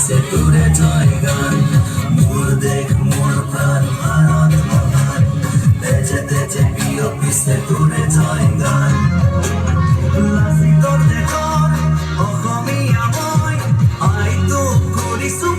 से दूरे जाएगा मोर देख मोर प्राण भारत महान तेजे तेजे पीओपी से दूरे जाएगा लासी तो देखो অসমীয়া মই আইতো কৰিছো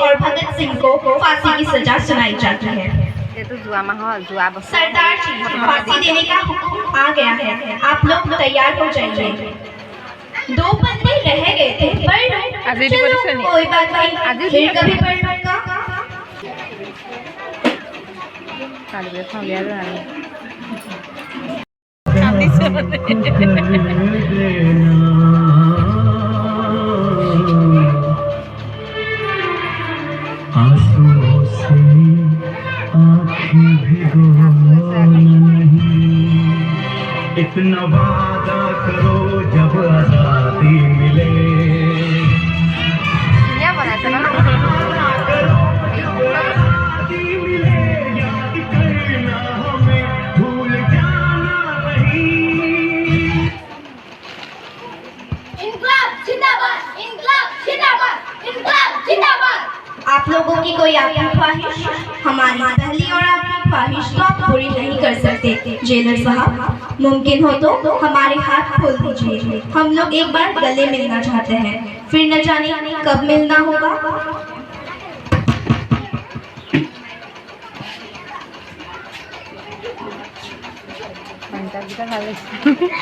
और भगत सिंह को फांसी की सजा सुनाई जाती है। सरदार जी फांसी देने का हुक्म आ गया है, आप लोग तैयार हो जाइए। 2 बंदे रह गए थे पर चलो कोई बात नहीं, फिर कभी पढ़ लूंगा। आंसुओं से आँखें भिगो नहीं, इतना वादा करो जब आजादी मिले। आजादी मिले याद करना हमें, भूल जाना नहीं। इंकलाब जिंदाबाद, इंकलाब जिंदाबाद, इंकलाब जिंदाबाद। आप लोगों की कोई आखिरी ख्वाहिश? हमारी पहली और आखिरी ख्वाहिश ख्वाहिश तो आप पूरी नहीं कर सकते। जेलर साहब, मुमकिन हो तो हमारे हाथ खोल दीजिए। हम लोग एक बार गले मिलना चाहते हैं, फिर न जाने कब मिलना होगा।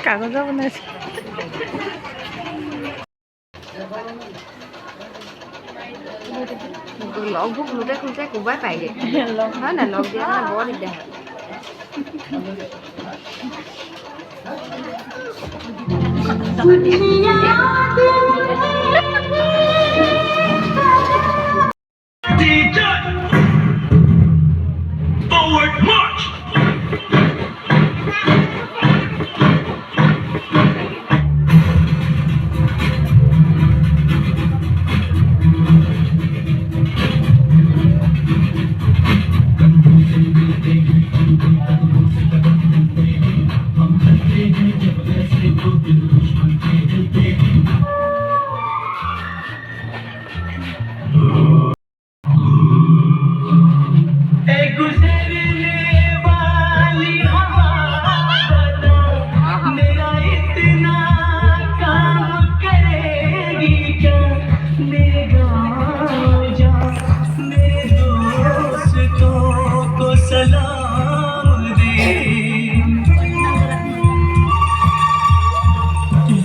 কাগজও বনাইছে লগবোৰ খোলোতে খোলোতে কোবাই পায়গৈ হয় নাই? লগ দিয়া মানে বৰ দিগদাৰ Forward march!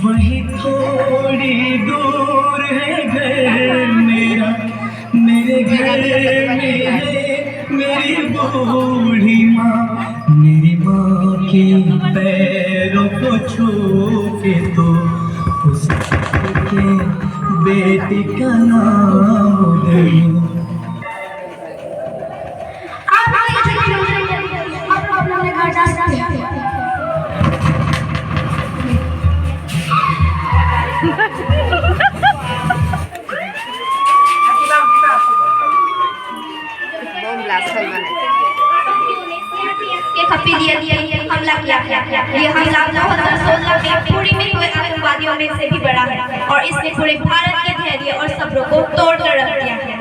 वही थोड़ी दूर है घर मेरा, मेरे घर में है मेरी बूढ़ी माँ। मेरी माँ के पैरों को छू के तो उसके बेटी का नाम लूं। आप अपने घर जा सकते हैं। हमला किया ये हमला 2016 में पूरी में हुए आतंकवादियों में से भी बड़ा है और इसने पूरे भारत के धैर्य और सब्र को तोड़ कर रख दिया है।